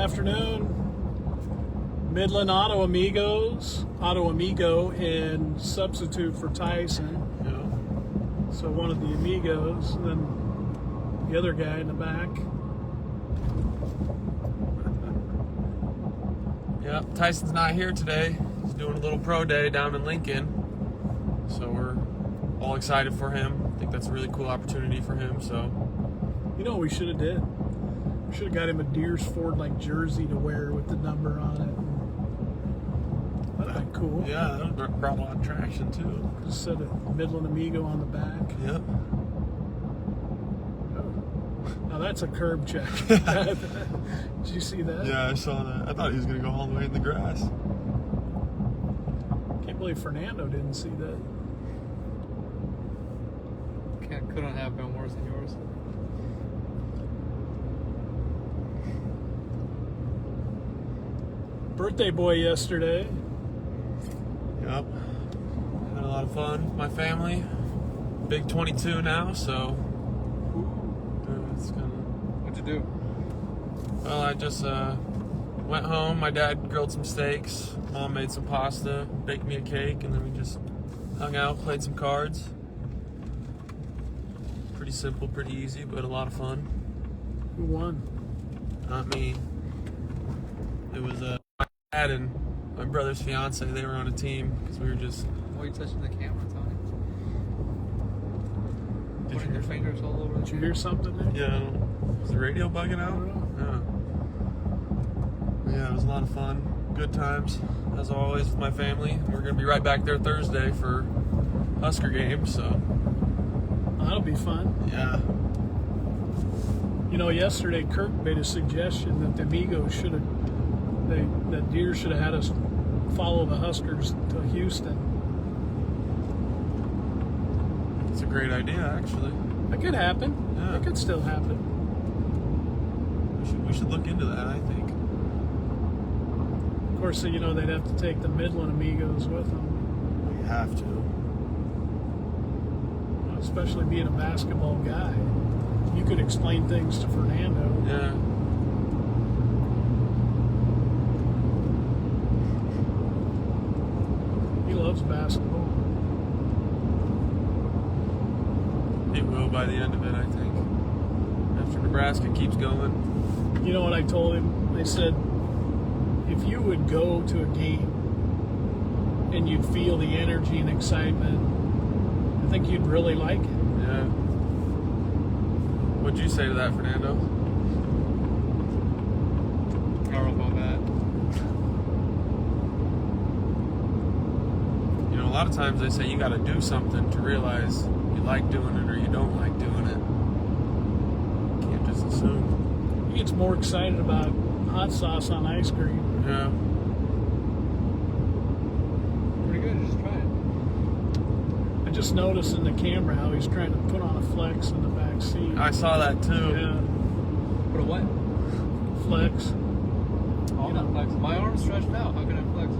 Afternoon. Midland Auto Amigos, Auto Amigo, and substitute for Tyson. Yeah. So one of the Amigos, and then the other guy in the back. Yeah, Tyson's not here today. He's doing a little pro day down in Lincoln. So we're all excited for him. I think that's a really cool opportunity for him. So, You know what we should have did? We should have got him a Deersford like jersey to wear with the number on it. That'd have been cool. yeah, that brought a lot of traction too. Just said a Midland Amigo on the back. Yep. Oh. Now that's a curb check. Did you see that? Yeah, I saw that. I thought he was going to go all the way in the grass. Can't believe Fernando didn't see that. Couldn't have been worse than yours. Birthday boy yesterday. Yep. Had a lot of fun with my family. Big 22 now, so it's kind of. What'd you do? Well, I just went home. My dad grilled some steaks. Mom made some pasta, baked me a cake, and then we just hung out, played some cards. Pretty simple, pretty easy, but a lot of fun. Who won? Not me. It was my dad and my brother's fiance. They were on a team because we were just. Why are you touching the camera, Tony? Did Putting you your hear? fingers all over Did you hear something there? Yeah. Was the radio bugging I out? don't know. Yeah, it was a lot of fun. Good times, as always, with my family. We're going to be right back there Thursday for Husker game, so. That'll be fun. Yeah. You know, yesterday Kirk made a suggestion that the Amigos should have, that Deere should have had us follow the Huskers to Houston. It's a great idea, actually. That could happen. Yeah. That could still happen. We should look into that, I think. Of course, you know, they'd have to take the Midland Amigos with them, We have to. especially being a basketball guy. You could explain things to Fernando. Yeah. He loves basketball. He will by the end of it, I think. After Nebraska keeps going. You know what I told him? I said, if you would go to a game and you'd feel the energy and excitement, I think you'd really like it. Yeah. What'd you say to that, Fernando? I don't know about that. You know, a lot of times they say you got to do something to realize you like doing it or you don't like doing it. You can't just assume. He gets more excited about hot sauce on ice cream. Yeah. Pretty good, just try it. I just noticed in the camera how he's trying to put on a flex in the back seat. I saw that too. Yeah, Put a what? flex. Oh, You know. flex. My arm's stretched out. How can I flex?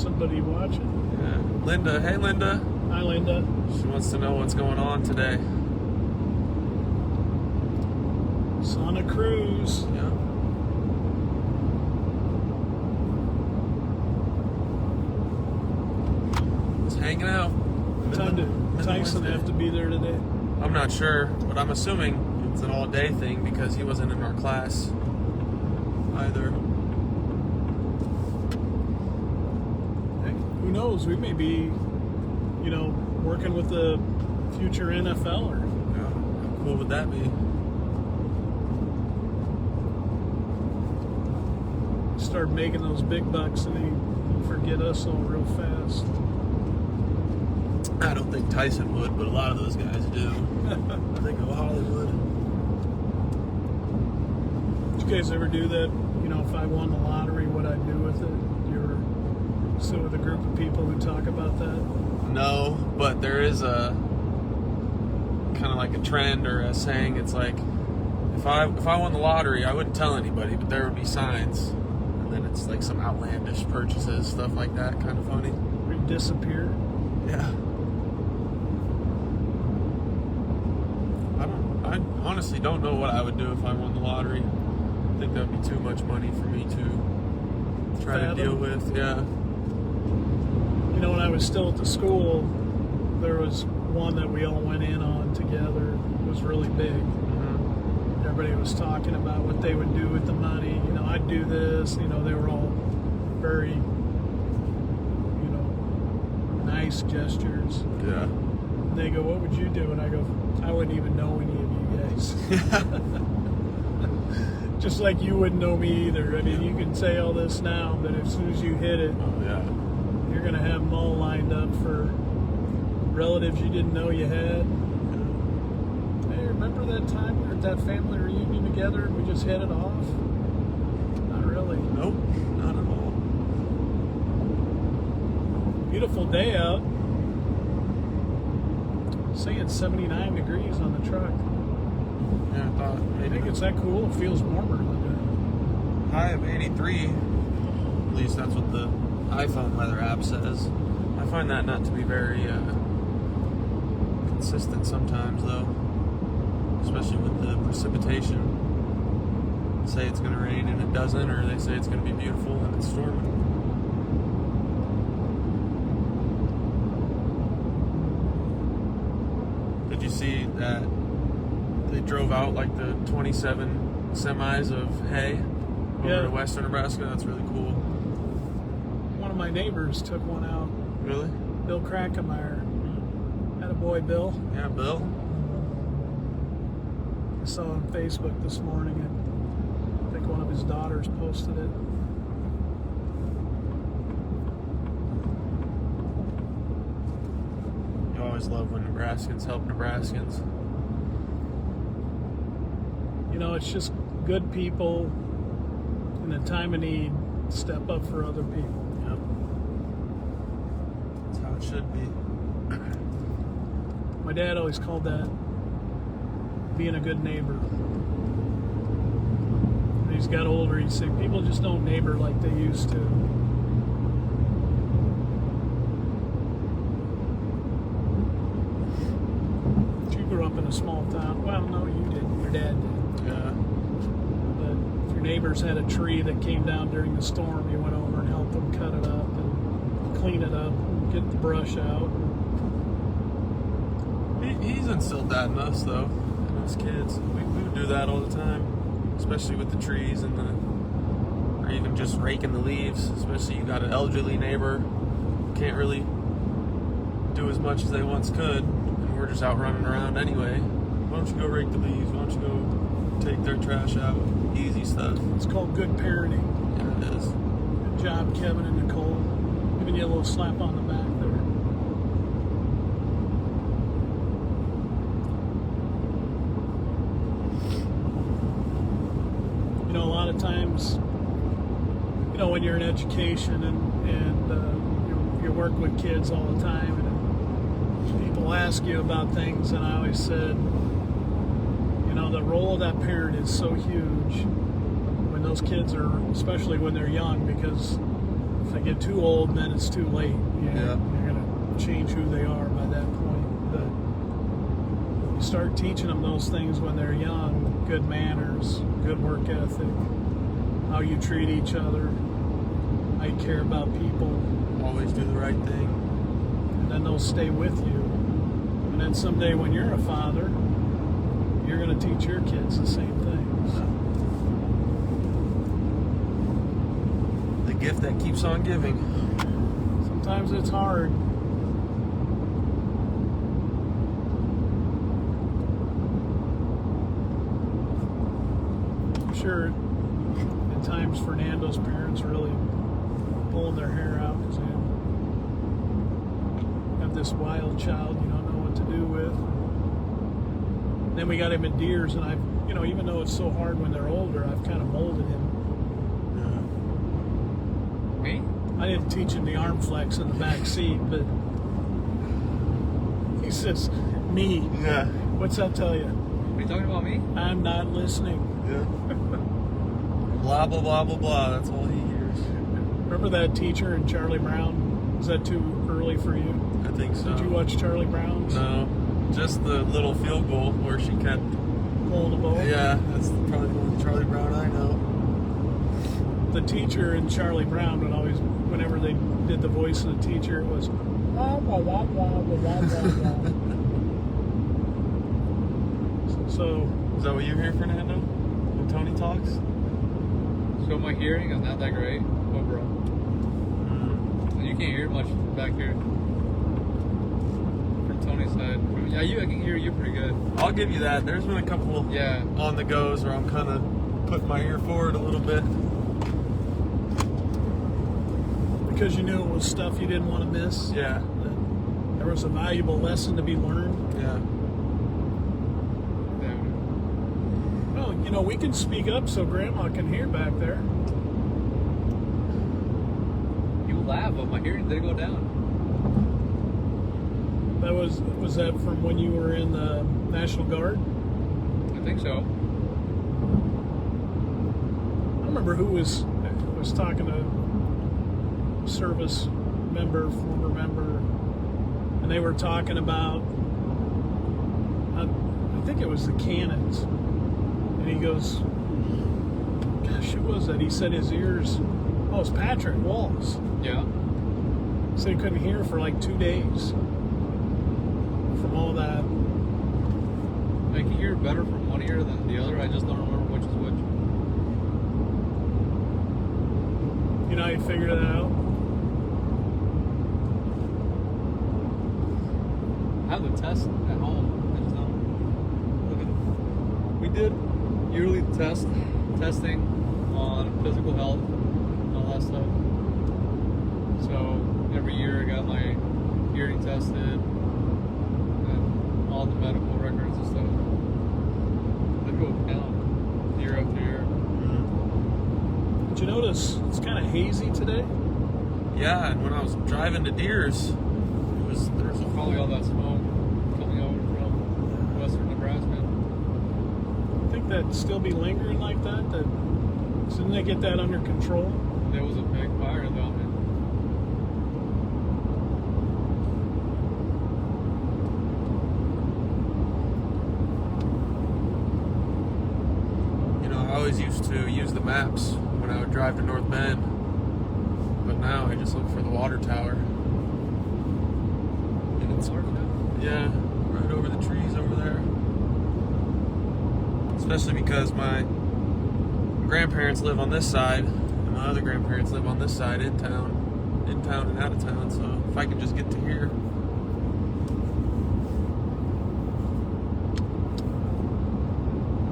Somebody watching. Yeah. Linda, hey Linda. Hi, Linda. She wants to know what's going on today. It's on a cruise. Yeah. Just hanging out. What time did Tyson have to be there today? I'm not sure, but I'm assuming it's an all-day thing because he wasn't in our class either. Hey, who knows? We may be, you know, working with a future NFLer. Yeah. How cool would that be? Start making those big bucks and he forget us all real fast. I don't think Tyson would, but a lot of those guys do. They go Hollywood. Did you guys ever do that? You know, if I won the lottery, what I'd do with it? You ever sit with a group of people who talk about that? No, but there is a kind of like a trend or a saying. It's like if I won the lottery, I wouldn't tell anybody, but there would be signs, and then it's like some outlandish purchases, stuff like that. Kind of funny. Or you disappear? Yeah. honestly don't know what I would do if I won the lottery. I think that would be too much money for me to try to deal with. Yeah. You know, when I was still at the school, there was one that we all went in on together. It was really big. Mm-hmm. Everybody was talking about what they would do with the money. You know, I'd do this. You know, they were all very, you know, nice gestures. Yeah. They go, what would you do? And I go, I wouldn't even know any of you guys. Just like you wouldn't know me either. I mean, you can say all this now, but as soon as you hit it, Oh, yeah. you're going to have them all lined up for relatives you didn't know you had. Hey, remember that time we were at that family reunion together and we just hit it off? Not really. Nope, not at all. Beautiful day out. Saying 79 degrees on the truck. Yeah, I thought I maybe think it's that cool. It feels warmer than high of 83. At least that's what the iPhone weather app says. I find that not to be very consistent sometimes, though. Especially with the precipitation. Say it's going to rain and it doesn't, or they say it's going to be beautiful and it's storming. Did you see that they drove out like the 27 semis of hay over to western Nebraska? That's really cool. One of my neighbors took one out. Really? Bill Krackemeyer. Attaboy, Bill. Yeah, Bill. I saw on Facebook this morning. I think one of his daughters posted it. You always love when Nebraskans help Nebraskans. You know, it's just good people in a time of need step up for other people. Yep. That's how it should be. My dad always called that being a good neighbor. When he's got older, he'd say, people just don't neighbor like they used to. You grew up in a small town. Well, no, you didn't. Your dad did. Yeah. But if your neighbors had a tree that came down during the storm, you went over and helped them cut it up and clean it up and get the brush out. He's instilled that in us, though, in us kids. We would do that all the time, especially with the trees and or even just raking the leaves. Especially you got an elderly neighbor who can't really do as much as they once could, and we're just out running around anyway. Why don't you go rake the leaves? Why don't you go take their trash out? Easy stuff. It's called good parenting. Yeah, it is. Good job, Kevin and Nicole. Giving you a little slap on the back there. You know, a lot of times, you know, when you're in education and you work with kids all the time, and people ask you about things, and I always said, you know, the role of that parent is so huge when those kids are, especially when they're young, because if they get too old, then it's too late. You're going to change who they are by that point. But you start teaching them those things when they're young, good manners, good work ethic, how you treat each other, how you care about people. Always do the right thing. And then they'll stay with you. And then someday when you're a father, you're going to teach your kids the same things. The gift that keeps on giving. Sometimes it's hard. I'm sure at times Fernando's parents are really pulling their hair out because they have this wild child you don't know what to do with. Then we got him in Deers, and I've, you know, even though it's so hard when they're older, I've kind of molded him. Me? I didn't teach him the arm flex in the back seat, but he says, me. Yeah. What's that tell you? Are you talking about me? I'm not listening. Yeah. Blah, blah, blah, blah, blah. That's all he hears. Remember that teacher in Charlie Brown? Was that too early for you? I think so. Did you watch Charlie Brown? No. Just the little field goal where she kept pulling the boat. Yeah, that's probably the one Charlie Brown I know. The teacher in Charlie Brown would always, whenever they did the voice of the teacher, it was wah, wah, wah, wah, wah, wah, wah. So, Is that what you hear, Fernando? When Tony talks? So my hearing is not that great overall. You can't hear much back here. From Tony's side. Yeah, I can hear you pretty good. I'll give you that. There's been a couple on the goes where I'm kind of putting my ear forward a little bit. because you knew it was stuff you didn't want to miss. Yeah. There was a valuable lesson to be learned. Yeah. Well, you know, we can speak up so Grandma can hear back there. You laugh, but my hearing did go down. That was that from when you were in the National Guard? I think so. I remember who was talking to a service member, former member, and they were talking about, I think it was the cannons, and he goes, gosh, who was that? He said his ears, oh, it was Patrick Walls. Yeah. Said he couldn't hear for like 2 days from all that. I can hear better from one ear than the other. I just don't remember which is which. You know how you figure that out? I have the test at home. I just don't look at it. We did yearly testing on physical health and all that stuff. So every year I got my hearing tested and all the medical records and stuff. They go down year after year. Did you notice it's kind of hazy today? Yeah, and when I was driving to Deers, there was Probably all that smoke coming over from western Nebraska. I think that'd still be lingering like that. Didn't they get that under control? There was a big fire though, man. You know, I always used to use the maps when I would drive to North Bend, but now I just look for the water tower. And it's yeah, right over the trees over there. Especially because my grandparents live on this side, and my other grandparents live on this side in town and out of town. So if I can just get to here.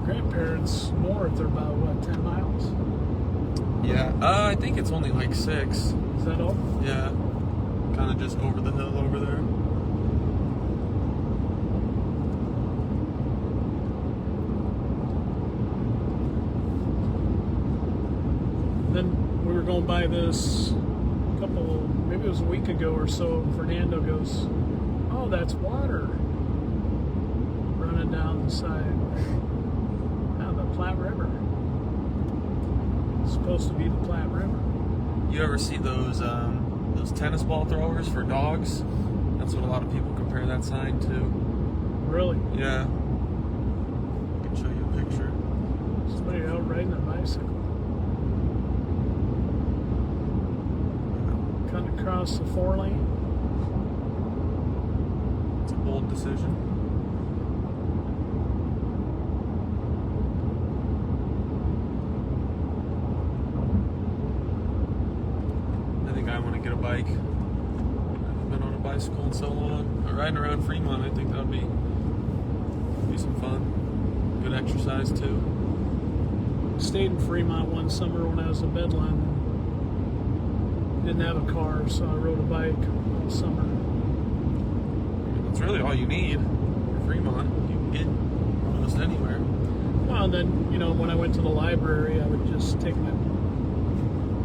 Grandparents north, they're about, what, 10 miles? Yeah, I think it's only like 6. Is that all? Yeah, kind of just over the hill over there. Then we were going by this maybe it was a week ago or so, and Fernando goes, oh, that's water running down the side. Now the Platte River. It's supposed to be the Platte River. You ever see those tennis ball throwers for dogs? That's what a lot of people compare that sign to. Really? Yeah. I can show you a picture. Somebody out riding a bicycle. Cutting across the 4-lane. It's a bold decision. I think I want to get a bike. I haven't been on a bicycle in so long. Riding around Fremont, I think that would be some fun. Good exercise too. Stayed in Fremont one summer when I was in Bedlam. Didn't have a car, so I rode a bike all summer. That's really all you need for Fremont. You can get almost anywhere. Well, and then, you know, when I went to the library, I would just take my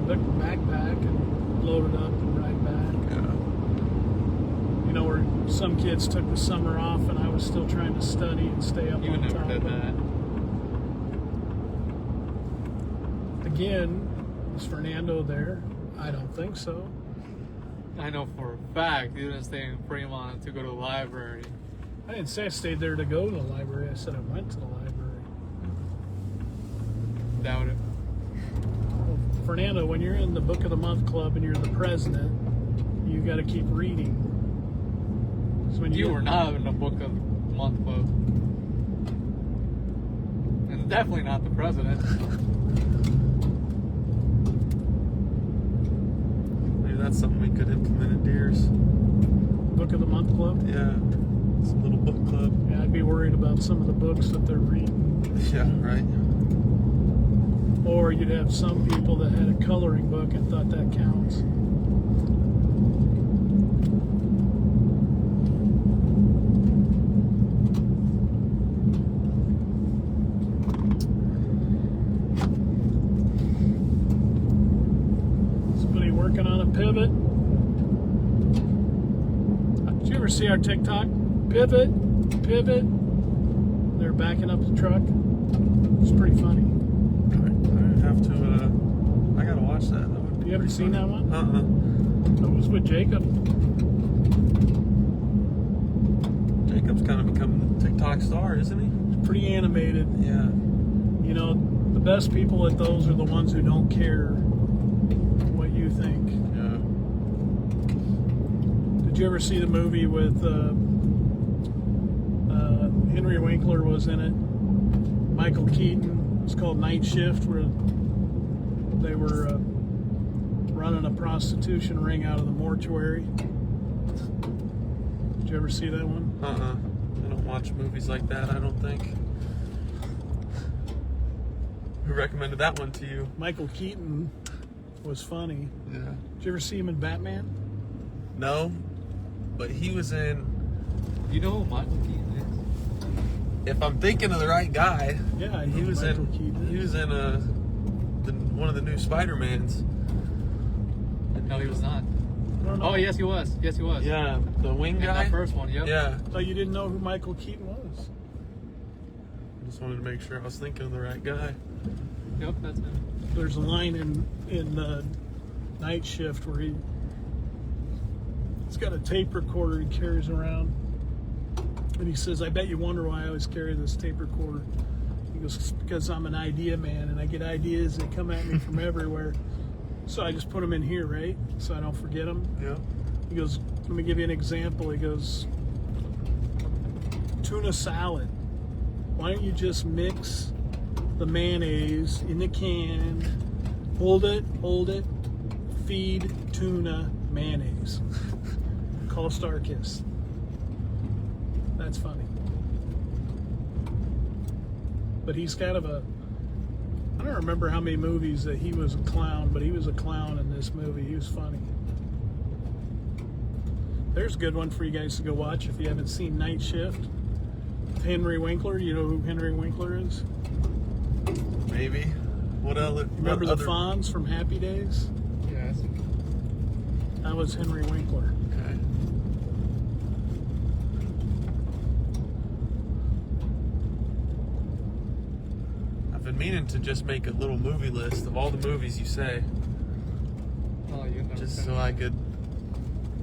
backpack and load it up and ride back. Yeah. You know, where some kids took the summer off and I was still trying to study and stay up You on never top did of that. it. Again, is Fernando there? I don't think so. I know for a fact you didn't stay in Fremont to go to the library. I didn't say I stayed there to go to the library. I said I went to the library. doubt it. Well, Fernando, when you're in the Book of the Month Club and you're the president, you got to keep reading. So when You were not in the Book of the Month Club. And definitely not the president. Maybe that's something we could implement at Deers. Book of the Month Club. Yeah, it's a little book club. Yeah, I'd be worried about some of the books that they're reading. Yeah, right. Or you'd have some people that had a coloring book and thought that counts. Somebody working on a pivot. Did you ever see our TikTok? Pivot. They're backing up the truck. It's pretty funny. I have to. I gotta watch that. That would be You haven't pretty seen funny. that one? Uh-uh. That was with Jacob. Jacob's kind of become the TikTok star, isn't he? Pretty animated. Yeah. You know, the best people at those are the ones who don't care what you think. Yeah. Did you ever see the movie with Henry Winkler was in it? Michael Keaton. It's called Night Shift, where they were running a prostitution ring out of the mortuary. Did you ever see that one? I don't watch movies like that, I don't think. Who recommended that one to you? Michael Keaton was funny. Yeah. Did you ever see him in Batman? No, but he was in. You know who Michael Keaton is? If I'm thinking of the right guy, Yeah, I know he was who Michael in. Keaton He is. was in one of the new Spider-Mans. No, he was not. I don't know. Oh, yes, he was. Yes, he was. Yeah, the wing In guy. that first one, yep. Yeah. Oh, you didn't know who Michael Keaton was? I just wanted to make sure I was thinking of the right guy. Yep, that's him. There's a line in Night Shift where he's got a tape recorder he carries around, and he says, "I bet you wonder why I always carry this tape recorder." He goes, "It's because I'm an idea man, and I get ideas that come at me from everywhere. So I just put them in here, right? So I don't forget them." Yeah. He goes, "Let me give you an example." He goes, "Tuna salad. Why don't you just mix the mayonnaise in the can, hold it, feed tuna mayonnaise. Call Starkiss." That's funny. But he's kind of a, I don't remember how many movies that he was a clown, but he was a clown in this movie. He was funny. There's a good one for you guys to go watch if you haven't seen Night Shift. Henry Winkler, you know who Henry Winkler is? Maybe. What else? Remember the Fonz from Happy Days? Yes. That was Henry Winkler. Okay. I've been meaning to just make a little movie list of all the movies you say, Oh, you never just said so that. I could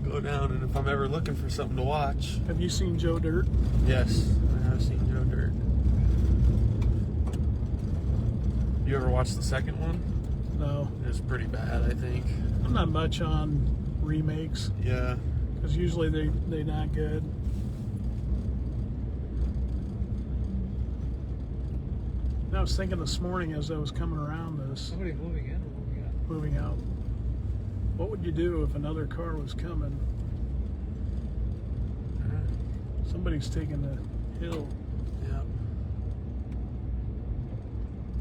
go down, and if I'm ever looking for something to watch. Have you seen Joe Dirt? Yes, I have seen Joe Dirt. You ever watched the second one? No. It was pretty bad, I think. I'm not much on remakes Yeah. because usually they're not good. And I was thinking this morning as I was coming around this, Somebody moving in or moving out? moving out, what would you do if another car was coming? Somebody's taking the hill. Yeah.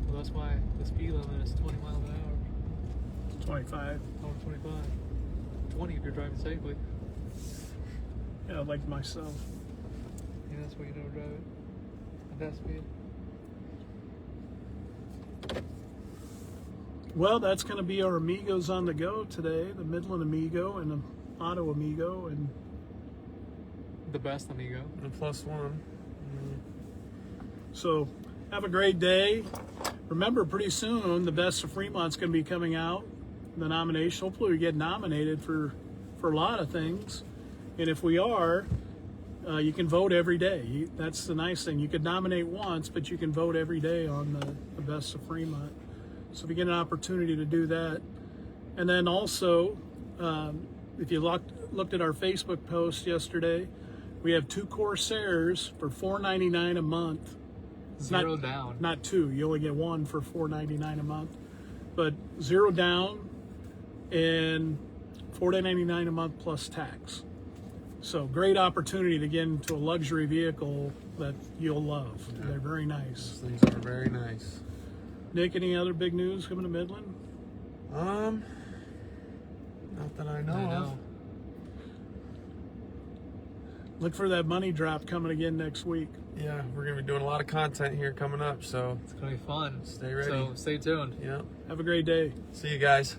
Well, that's why the speed limit is 20 miles an hour. 25. Or 25. 20 if you're driving safely. Yeah, like myself. Yeah, that's why you never drive it at that speed. Well, that's going to be our Amigos on the go today. The Midland Amigo and the Auto Amigo. And The best Amigo. The +1. so have a great day. Remember, pretty soon, the Best of Fremont's going to be coming out. The nomination. Hopefully we get nominated for a lot of things. And if we are, you can vote every day. That's the nice thing. You could nominate once, but you can vote every day on the Best of Fremont. So if you get an opportunity to do that. And then also, if you looked at our Facebook post yesterday, we have 2 Corsairs for $4.99 a month. Zero down. Not 2. You only get 1 for $4.99 a month. But 0 down and $4.99 a month plus tax. So great opportunity to get into a luxury vehicle that you'll love. Yeah. They're very nice. Those things are very nice. Nick, any other big news coming to Midland? Not that I know of. Look for that money drop coming again next week. Yeah, we're gonna be doing a lot of content here coming up, so It's gonna be fun. stay ready. So stay tuned. Yep. Have a great day. See you guys.